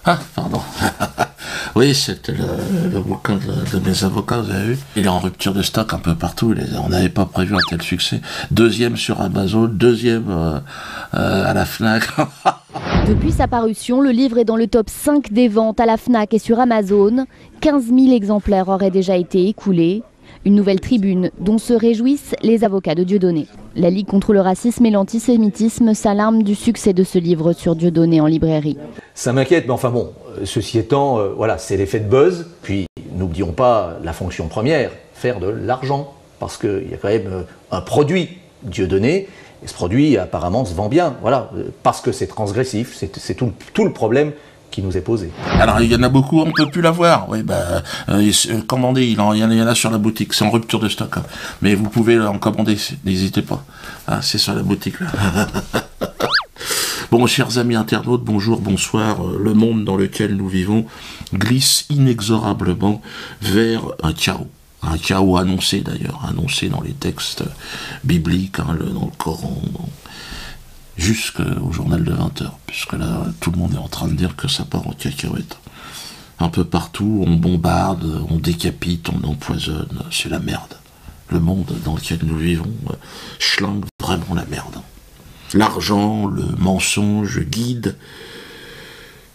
Ah, pardon. Oui, c'était le bouquin de mes avocats, vous avez vu. Il est en rupture de stock un peu partout. On n'avait pas prévu un tel succès. Deuxième sur Amazon, deuxième à la Fnac. Depuis sa parution, le livre est dans le top 5 des ventes à la Fnac et sur Amazon. 15 000 exemplaires auraient déjà été écoulés. Une nouvelle tribune dont se réjouissent les avocats de Dieudonné. La Ligue contre le racisme et l'antisémitisme s'alarme du succès de ce livre sur Dieudonné en librairie. Ça m'inquiète, mais enfin bon, ceci étant, voilà, c'est l'effet de buzz. Puis n'oublions pas la fonction première, faire de l'argent. Parce qu'il y a quand même un produit, Dieudonné, et ce produit apparemment se vend bien. Voilà, parce que c'est transgressif, c'est tout le problème qui nous est posé. Alors il y en a beaucoup, on ne peut plus l'avoir. Oui, commandez, il y en a sur la boutique, c'est en rupture de stock. Hein. Mais vous pouvez en commander, n'hésitez pas. Ah, c'est sur la boutique là. Bon, chers amis internautes, bonjour, bonsoir. Le monde dans lequel nous vivons glisse inexorablement vers un chaos. Un chaos annoncé d'ailleurs, annoncé dans les textes bibliques, hein, dans le Coran, jusqu'au journal de 20h, puisque là, tout le monde est en train de dire que ça part en cacahuète. Un peu partout, on bombarde, on décapite, on empoisonne, c'est la merde. Le monde dans lequel nous vivons schlingue vraiment la merde. L'argent, le mensonge guide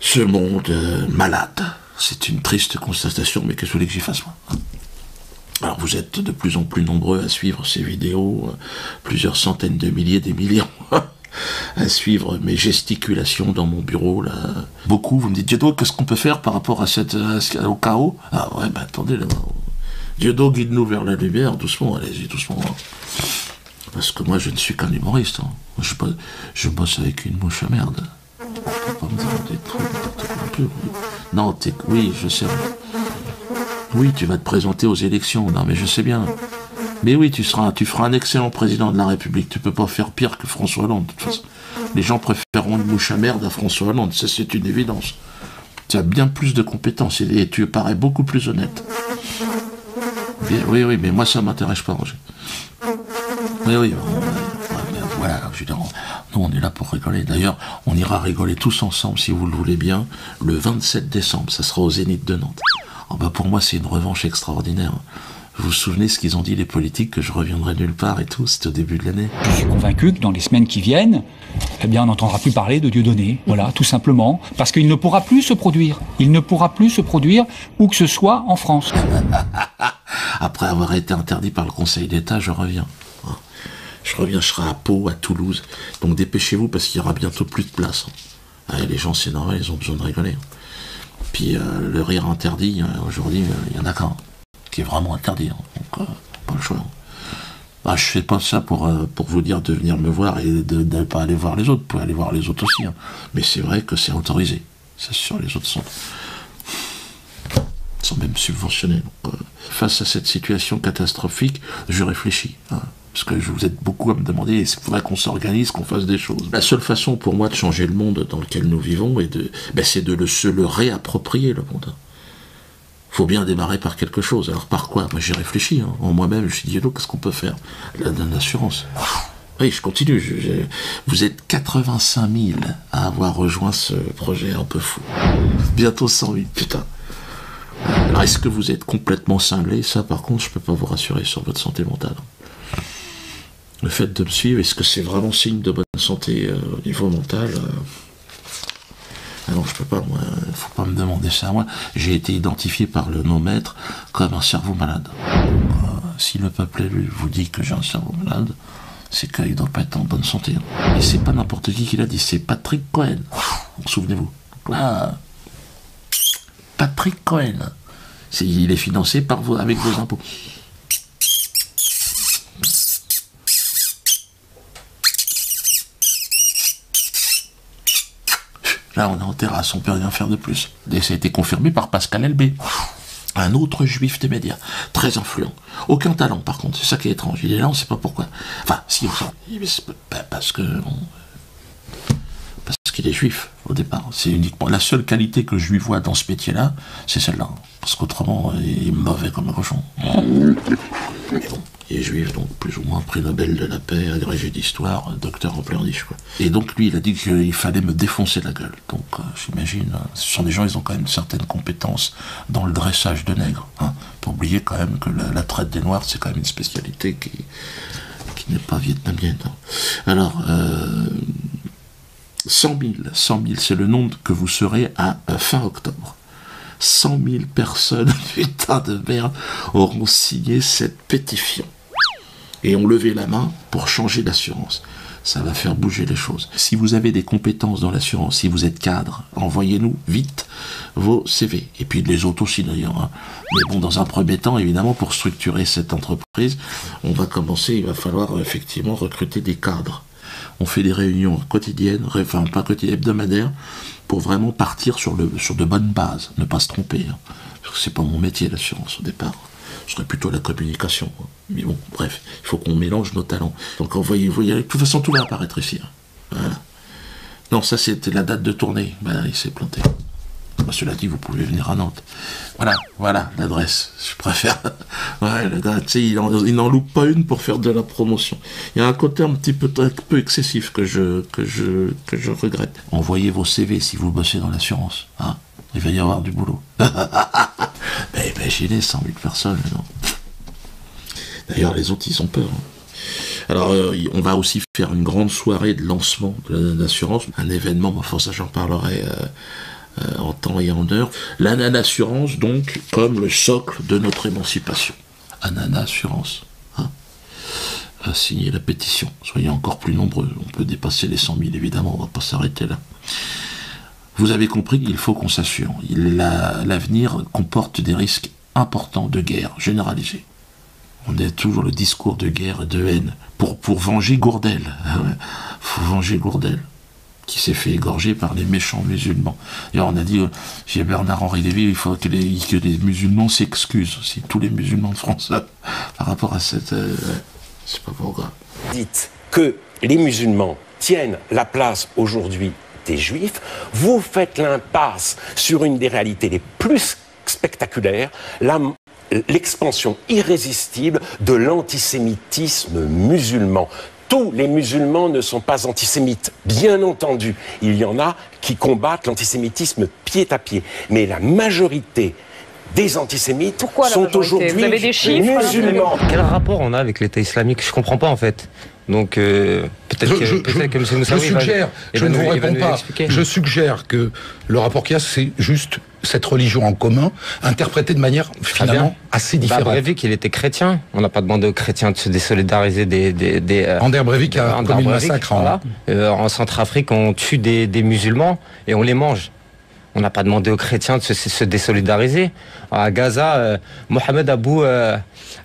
ce monde malade. C'est une triste constatation, mais qu'est-ce que vous voulez que j'y fasse, moi, hein? Alors vous êtes de plus en plus nombreux à suivre ces vidéos, plusieurs centaines de milliers, des millions, à suivre mes gesticulations dans mon bureau, là. Beaucoup, vous me dites, Dieudo, qu'est-ce qu'on peut faire par rapport au chaos? Ah ouais, attendez, là, Dieudo, guide-nous vers la lumière, doucement, allez-y, doucement. Hein. Parce que moi, je ne suis qu'un humoriste. Hein. Je bosse avec une mouche à merde. Pas me dire des trucs, un peu. Non, oui, je sais. Oui, tu vas te présenter aux élections. Non, mais je sais bien. Mais oui, tu feras un excellent président de la République. Tu peux pas faire pire que François Hollande, de toute façon. Les gens préféreront une mouche à merde à François Hollande. Ça, c'est une évidence. Tu as bien plus de compétences et tu parais beaucoup plus honnête. Oui, mais moi, ça m'intéresse pas, Roger. Oui, voilà, je veux dire, nous, on est là pour rigoler. D'ailleurs, on ira rigoler tous ensemble, si vous le voulez bien, le 27 décembre. Ça sera au Zénith de Nantes. Pour moi, c'est une revanche extraordinaire. Vous vous souvenez ce qu'ils ont dit, les politiques, que je reviendrai nulle part et tout, c'était au début de l'année. Je suis convaincu que dans les semaines qui viennent, eh bien, on n'entendra plus parler de Dieudonné. Voilà, tout simplement. Parce qu'il ne pourra plus se produire. Il ne pourra plus se produire où que ce soit en France. Après avoir été interdit par le Conseil d'État, je reviens. Je serai à Pau, à Toulouse. Donc dépêchez-vous parce qu'il y aura bientôt plus de place. Les gens, c'est normal, ils ont besoin de rigoler. Puis le rire interdit, aujourd'hui, il y en a qu'un, qui est vraiment interdit. Donc, pas le choix. Je fais pas ça pour vous dire de venir me voir et de ne pas aller voir les autres. Vous pouvez aller voir les autres aussi. Hein. Mais c'est vrai que c'est autorisé. C'est sûr, les autres sont même subventionnés. Donc, face à cette situation catastrophique, je réfléchis. Hein. Parce que vous êtes beaucoup à me demander, il faudrait qu'on s'organise, qu'on fasse des choses. La seule façon pour moi de changer le monde dans lequel nous vivons, c'est de se le réapproprier, le monde. Il faut bien démarrer par quelque chose. Alors par quoi? Moi j'ai réfléchi, hein. En moi-même, je me suis dit, qu'est-ce qu'on peut faire? L'assurance. Oui, je continue. Vous êtes 85 000 à avoir rejoint ce projet un peu fou. Bientôt 100 000, putain. Alors est-ce que vous êtes complètement cinglé? Ça par contre, je peux pas vous rassurer sur votre santé mentale. Le fait de me suivre, est-ce que c'est vraiment signe de bonne santé au niveau mental? Alors je peux pas, moi, faut pas me demander ça à moi. J'ai été identifié par le non-maître comme un cerveau malade. Si le peuple élu vous dit que j'ai un cerveau malade, c'est qu'il doit pas être en bonne santé. Et c'est pas n'importe qui l'a dit, c'est Patrick Cohen. Souvenez-vous. Là, Patrick Cohen. Il est financé avec vos impôts. Là, on est en terrasse, on peut rien faire de plus. Et ça a été confirmé par Pascal Elbé, un autre juif des médias, très influent. Aucun talent, par contre, c'est ça qui est étrange. Il est là, on ne sait pas pourquoi. Enfin, si, parce qu'il est juif, au départ. C'est uniquement la seule qualité que je lui vois dans ce métier-là, c'est celle-là. Parce qu'autrement, il est mauvais comme un cochon. Mais bon, il est juif, donc plus ou moins prix Nobel de la paix, agrégé d'histoire, docteur en pleurniche, quoi. Et donc lui, il a dit qu'il fallait me défoncer la gueule. Donc j'imagine, ce sont des gens, ils ont quand même certaines compétences dans le dressage de nègres. Hein. Faut oublier quand même que la traite des Noirs, c'est quand même une spécialité qui n'est pas vietnamienne. Hein. Alors, 100 000, c'est le nombre que vous serez à fin octobre. 100 000 personnes, putain de merde, auront signé cette pétition et ont levé la main pour changer d'assurance. Ça va faire bouger les choses. Si vous avez des compétences dans l'assurance, si vous êtes cadre, envoyez-nous vite vos CV. Et puis les autres aussi d'ailleurs. Hein. Mais bon, dans un premier temps, évidemment, pour structurer cette entreprise, on va commencer, il va falloir effectivement recruter des cadres. On fait des réunions quotidiennes, enfin pas quotidiennes, hebdomadaires, pour vraiment partir sur de bonnes bases, ne pas se tromper. Hein. Parce que c'est pas mon métier, l'assurance, au départ. Ce serait plutôt la communication. Hein. Mais bon, bref, il faut qu'on mélange nos talents. Donc envoyez, de toute façon, tout va apparaître ici. Hein. Voilà. Non, ça c'était la date de tournée. Ben, il s'est planté. Bah, cela dit, vous pouvez venir à Nantes. Voilà l'adresse. Je préfère. Ouais, le gars, tu sais, il n'en loupe pas une pour faire de la promotion. Il y a un côté un peu excessif que je regrette. Envoyez vos CV si vous bossez dans l'assurance. Hein. Il va y avoir du boulot. Mais imaginez 100 000 personnes, non. D'ailleurs, les autres, ils ont peur. Hein. Alors, on va aussi faire une grande soirée de lancement de l'assurance. Un événement, enfin, ça, j'en parlerai en temps et en heure. l'Anana Assurance, donc, comme le socle de notre émancipation. Anana Assurance. Hein. Signez la pétition. Soyez encore plus nombreux. On peut dépasser les 100 000, évidemment. On ne va pas s'arrêter là. Vous avez compris qu'il faut qu'on s'assure. L'avenir comporte des risques importants de guerre généralisée. On a toujours le discours de guerre et de haine. Pour venger Gourdel. Faut venger Gourdel, qui s'est fait égorger par les méchants musulmans. Et on a dit, chez Bernard-Henri Lévy, il faut que les musulmans s'excusent aussi, tous les musulmans de France, par rapport à cette... c'est pas pourquoi. Dites que les musulmans tiennent la place aujourd'hui des juifs, vous faites l'impasse sur une des réalités les plus spectaculaires, l'expansion irrésistible de l'antisémitisme musulman. Tous les musulmans ne sont pas antisémites, bien entendu. Il y en a qui combattent l'antisémitisme pied à pied. Mais la majorité des antisémites sont aujourd'hui musulmans. Quel rapport on a avec l'État islamique? Je comprends pas en fait. Donc peut-être que M. Moussaoui je ne vous réponds pas. Je suggère que le rapport qu'il y a, c'est juste cette religion en commun, interprétée de manière finalement assez différente. Breivik, il était chrétien. On n'a pas demandé aux chrétiens de se désolidariser des Ander Breivik a commis le massacre. En Centrafrique, on tue des musulmans et on les mange. On n'a pas demandé aux chrétiens de se désolidariser. À Gaza, Mohamed Abou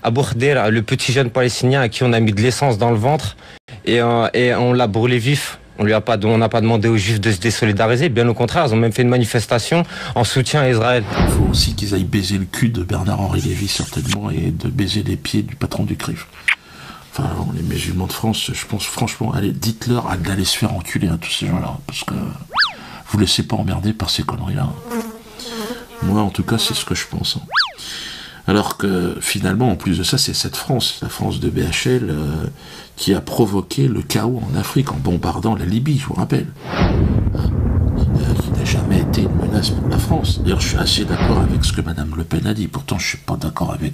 Khder, le petit jeune palestinien à qui on a mis de l'essence dans le ventre et on l'a brûlé vif. On n'a pas demandé aux juifs de se désolidariser. Bien au contraire, ils ont même fait une manifestation en soutien à Israël. Il faut aussi qu'ils aillent baiser le cul de Bernard-Henri Lévy, certainement, et de baiser les pieds du patron du CRIF. Enfin, bon, les musulmans de France, je pense franchement, allez, dites-leur d'aller se faire enculer à tous ces gens-là, parce que vous ne laissez pas emmerder par ces conneries-là. Moi, en tout cas, c'est ce que je pense. Hein. Alors que, finalement, en plus de ça, c'est cette France, la France de BHL, qui a provoqué le chaos en Afrique en bombardant la Libye, je vous rappelle. Hein, qui n'a jamais été une menace pour la France. D'ailleurs, je suis assez d'accord avec ce que Mme Le Pen a dit. Pourtant, je ne suis pas d'accord avec...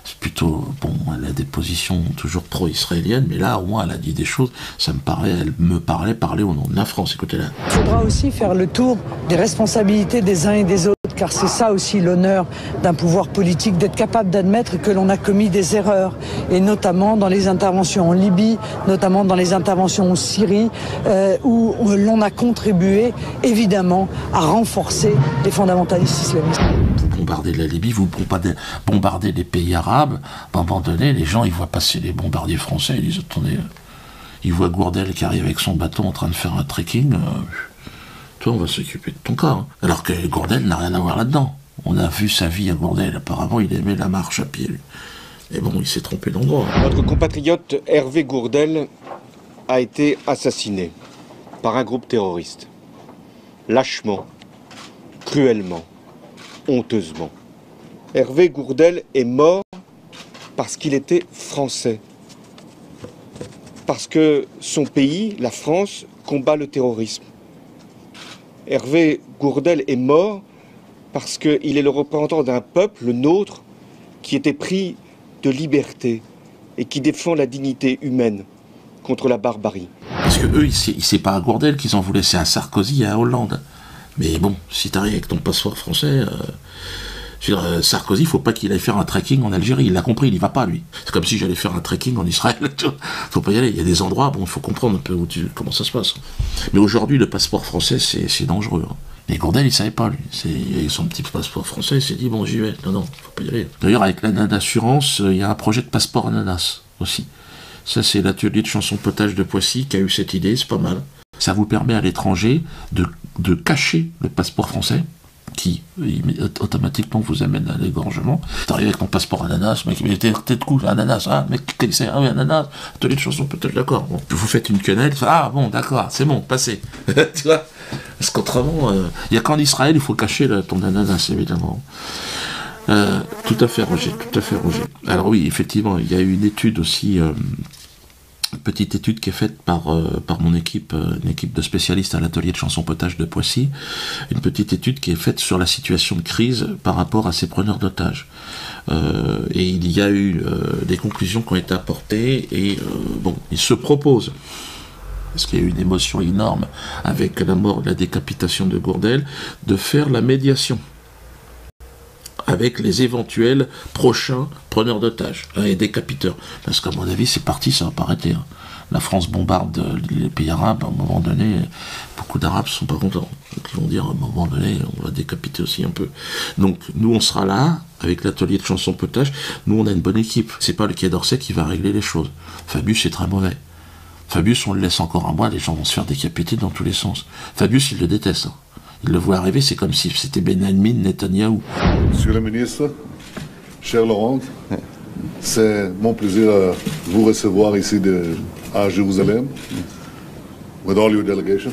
c'est plutôt... Bon, elle a des positions toujours pro-israéliennes, mais là, au moins, elle a dit des choses. Elle me parlait parler au nom de la France. Écoutez-la. Il faudra aussi faire le tour des responsabilités des uns et des autres, car c'est ça aussi l'honneur d'un pouvoir politique, d'être capable d'admettre que l'on a commis des erreurs, et notamment dans les interventions en Libye, notamment dans les interventions en Syrie, où l'on a contribué, évidemment, à renforcer les fondamentalistes islamistes. Vous bombardez la Libye, vous bombardez les pays arabes, à un moment donné, les gens, ils voient passer les bombardiers français, ils disent, attendez, ils voient Gourdel qui arrive avec son bateau en train de faire un trekking, toi, on va s'occuper de ton cas. Hein. Alors que Gourdel n'a rien à voir là-dedans. On a vu sa vie à Gourdel, apparemment, il aimait la marche à pied, lui. Mais bon, il s'est trompé d'endroit. Notre compatriote Hervé Gourdel a été assassiné par un groupe terroriste. Lâchement, cruellement, honteusement. Hervé Gourdel est mort parce qu'il était français. Parce que son pays, la France, combat le terrorisme. Hervé Gourdel est mort parce qu'il est le représentant d'un peuple, le nôtre, qui était pris de liberté et qui défend la dignité humaine contre la barbarie. Parce que eux, c'est pas à Gourdel qu'ils en voulaient, c'est à Sarkozy et à Hollande. Mais bon, si t'arrives avec ton passeport français, je veux dire, Sarkozy, il faut pas qu'il aille faire un trekking en Algérie, il l'a compris, il y va pas lui. C'est comme si j'allais faire un trekking en Israël, faut pas y aller, il y a des endroits, bon, il faut comprendre un peu comment ça se passe. Mais aujourd'hui, le passeport français, c'est dangereux. Hein. Mais Gourdel, il savait pas, lui. Avec son petit passeport français, il s'est dit, bon, j'y vais. Non, faut pas y aller. D'ailleurs, avec l'ananas d'assurance, il y a un projet de passeport ananas aussi. Ça, c'est l'atelier de chanson potage de Poissy qui a eu cette idée, c'est pas mal. Ça vous permet à l'étranger de cacher le passeport français, qui automatiquement vous amène à l'égorgement. T'arrives avec ton passeport ananas, mec, mais t'es de coup, ananas, hein, mec, c'est ah oui, ananas, atelier de chanson potage, d'accord. Bon. Vous faites une quenelle, ah bon, d'accord, c'est bon, passez. Tu vois? Parce qu'autrement, il n'y a qu'en Israël, il faut cacher ton ananas, évidemment. Tout à fait, Roger, tout à fait, Roger. Alors oui, effectivement, il y a eu une étude aussi, une petite étude qui est faite par mon équipe, une équipe de spécialistes à l'atelier de chanson potage de Poissy, une petite étude qui est faite sur la situation de crise par rapport à ces preneurs d'otages. Et il y a eu des conclusions qui ont été apportées, et bon, il se propose, parce qu'il y a eu une émotion énorme avec la mort, la décapitation de Gourdel, de faire la médiation avec les éventuels prochains preneurs d'otages et décapiteurs. Parce qu'à mon avis, c'est parti, ça va pas arrêter. Hein. La France bombarde les pays arabes, à un moment donné, beaucoup d'Arabes ne sont pas contents. Donc ils vont dire, à un moment donné, on va décapiter aussi un peu. Donc nous, on sera là, avec l'atelier de chanson potage. Nous, on a une bonne équipe. C'est pas le Quai d'Orsay qui va régler les choses. Fabius, c'est très mauvais. Fabius, on le laisse encore un mois, les gens vont se faire décapiter dans tous les sens. Fabius, il le déteste. Hein. Il le voit arriver, c'est comme si c'était Benjamin Netanyahou. Monsieur le ministre, cher Laurent, c'est mon plaisir à vous recevoir ici à Jérusalem, with all your delegation.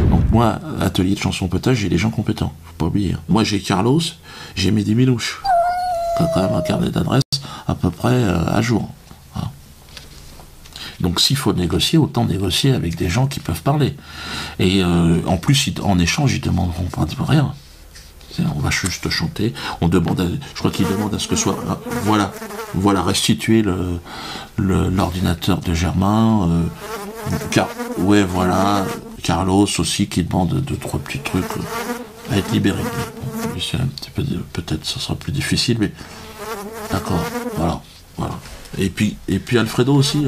Donc moi, atelier de chanson potage, j'ai des gens compétents, faut pas oublier. Moi j'ai Carlos, j'ai Mehdi Milouche. T'as quand même un carnet d'adresse à peu près à jour. Hein. Donc s'il faut négocier, autant négocier avec des gens qui peuvent parler. Et en plus, en échange, ils ne demanderont pas rien. On va juste chanter, on demande, je crois qu'ils demandent à ce que soit, voilà, restituer l'ordinateur de Germain, ouais, voilà, Carlos aussi qui demande 2-3 petits trucs à être libéré. C'est un petit peu, peut-être ça sera plus difficile, mais d'accord, voilà. Et puis Alfredo aussi,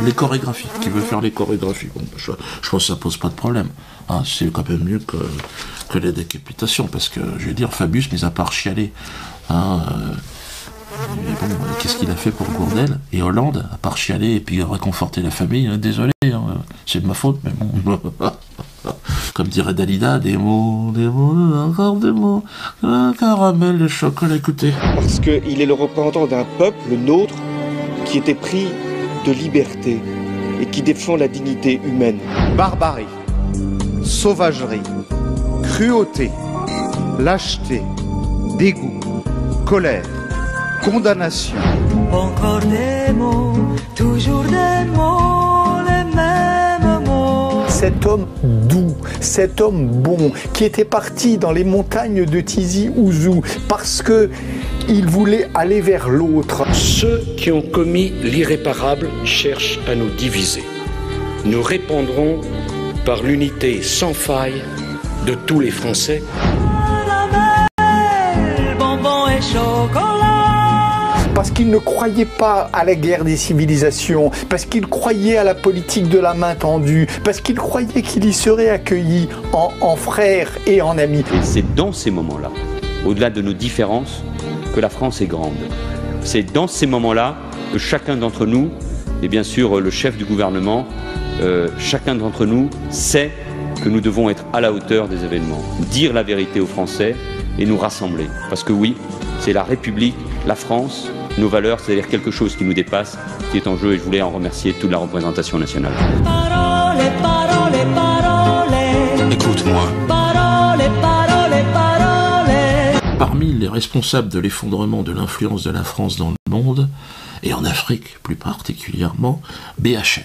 les chorégraphies, qui veut faire les chorégraphies. Bon, je pense que ça pose pas de problème. Hein, c'est quand même mieux que les décapitations, parce que, je veux dire, Fabius, mis à part chialer, hein, bon, qu'est-ce qu'il a fait pour Gourdel et Hollande, à part chialer et puis réconforter la famille, désolé, hein, c'est de ma faute, mais bon. Comme dirait Dalida, des mots, encore des mots, un caramel, le chocolat, écoutez. Parce qu'il est le représentant d'un peuple, le nôtre, qui était pris de liberté et qui défend la dignité humaine. Barbarie, sauvagerie, cruauté, lâcheté, dégoût, colère, condamnation. Encore des mots, toujours des mots, les mêmes mots. Cet homme doux, cet homme bon, qui était parti dans les montagnes de Tizi Ouzou parce que il voulait aller vers l'autre. Ceux qui ont commis l'irréparable cherchent à nous diviser. Nous répondrons par l'unité sans faille de tous les Français. Bonbons et chocolat. Parce qu'il ne croyait pas à la guerre des civilisations, parce qu'il croyait à la politique de la main tendue, parce qu'il croyait qu'il y serait accueilli en frères et en amis. Et c'est dans ces moments-là, au-delà de nos différences, que la France est grande. C'est dans ces moments-là que chacun d'entre nous, et bien sûr le chef du gouvernement, chacun d'entre nous sait que nous devons être à la hauteur des événements, dire la vérité aux Français et nous rassembler. Parce que oui, c'est la République, la France, nos valeurs, c'est-à-dire quelque chose qui nous dépasse, qui est en jeu, et je voulais en remercier toute la représentation nationale. Parole, parole, parole. Écoute-moi. Parole, parole, parole. parmi les responsables de l'effondrement de l'influence de la France dans le monde, et en Afrique plus particulièrement, BHL.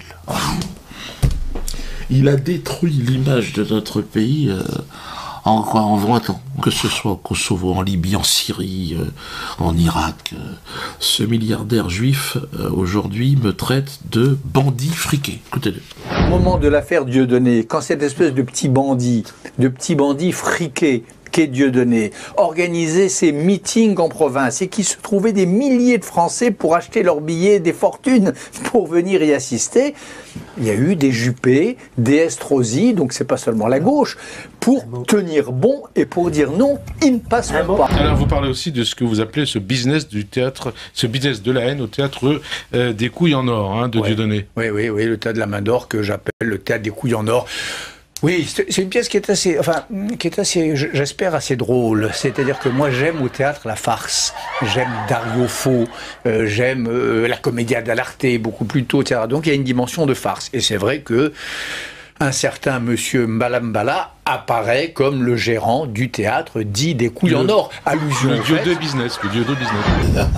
Il a détruit l'image de notre pays en 20 ans, que ce soit au Kosovo, en Libye, en Syrie, en Irak. Ce milliardaire juif, aujourd'hui, me traite de bandit friqué. Écoutez-le. Au moment de l'affaire Dieudonné, quand cette espèce de petit bandit friqué, qu'est Dieudonné, organisait ses meetings en province et qui se trouvaient des milliers de Français pour acheter leurs billets, des fortunes pour venir y assister, il y a eu des Juppé, des Estrosi, donc c'est pas seulement la gauche, pour tenir bon et pour dire non, ils ne passeront pas. Alors vous parlez aussi de ce que vous appelez ce business du théâtre, ce business de la haine au théâtre des couilles en or, de Dieudonné. Oui, le théâtre de la main d'or que j'appelle le théâtre des couilles en or. Oui, c'est une pièce qui est assez, j'espère, assez drôle. C'est-à-dire que moi, j'aime au théâtre la farce. J'aime Dario Fo, j'aime la commedia dell'arte, beaucoup plus tôt, etc. Donc il y a une dimension de farce. Et c'est vrai que un certain monsieur Mbalambala apparaît comme le gérant du théâtre dit des couilles en or. Allusion le dieu de business, le dieu de business.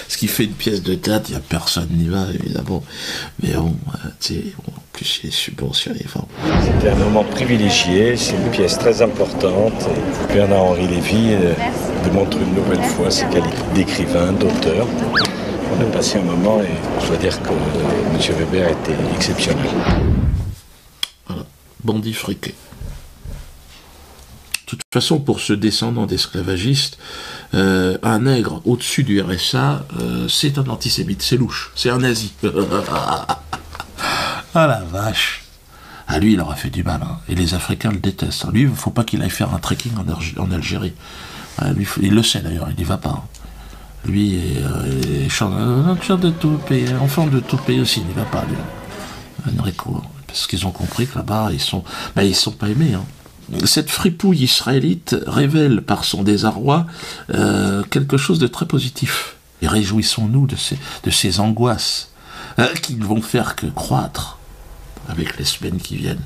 Ce qui fait une pièce de théâtre, il n'y a personne n'y va, évidemment. Mais bon, tu sais, en plus, il est subventionné. Enfin. C'était un moment privilégié, c'est une pièce très importante. Et Bernard-Henri Lévy démontre une nouvelle fois ses qualités d'écrivain, d'auteur. On a passé un moment et je dois dire que M. Weber a été exceptionnel. Voilà, bandit friqué. De toute façon, pour ce descendant d'esclavagistes, un nègre au-dessus du RSA, c'est un antisémite, c'est louche, c'est un nazi. Ah la vache. Ah lui, il aurait fait du mal, hein. Et les Africains le détestent. Lui, il ne faut pas qu'il aille faire un trekking en Algérie. Lui, il le sait d'ailleurs, il n'y va pas. Hein. Lui, chant de tout pays, enfant de tout pays aussi, il n'y va pas, lui. Enrico, parce qu'ils ont compris que là-bas, ils sont pas aimés, hein. Cette fripouille israélite révèle par son désarroi quelque chose de très positif. Et réjouissons-nous de ces angoisses qui ne vont faire que croître avec les semaines qui viennent.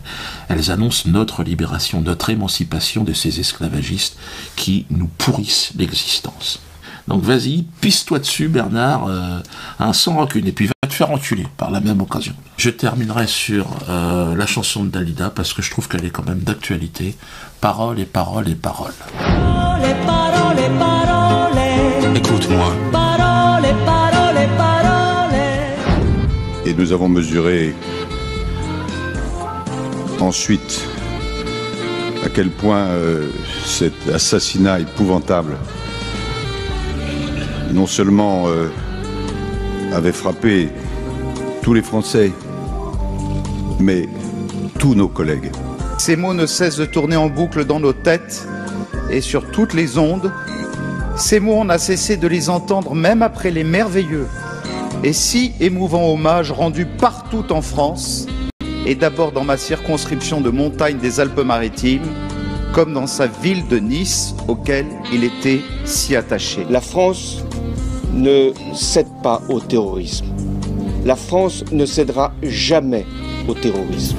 Elles annoncent notre libération, notre émancipation de ces esclavagistes qui nous pourrissent l'existence. Donc vas-y, pisse-toi dessus Bernard, sans rancune, et puis va te faire enculer par la même occasion. Je terminerai sur la chanson de Dalida, parce que je trouve qu'elle est quand même d'actualité. Parole et parole et parole. Parole, parole, parole. Écoute-moi. Parole, parole, parole. Et nous avons mesuré ensuite à quel point cet assassinat épouvantable non seulement avait frappé tous les Français, mais tous nos collègues. Ces mots ne cessent de tourner en boucle dans nos têtes et sur toutes les ondes. Ces mots, on n'a cessé de les entendre même après les merveilleux et si émouvants hommages rendus partout en France, et d'abord dans ma circonscription de montagne des Alpes-Maritimes, comme dans sa ville de Nice, auquel il était si attaché. La France ne cède pas au terrorisme. La France ne cédera jamais au terrorisme.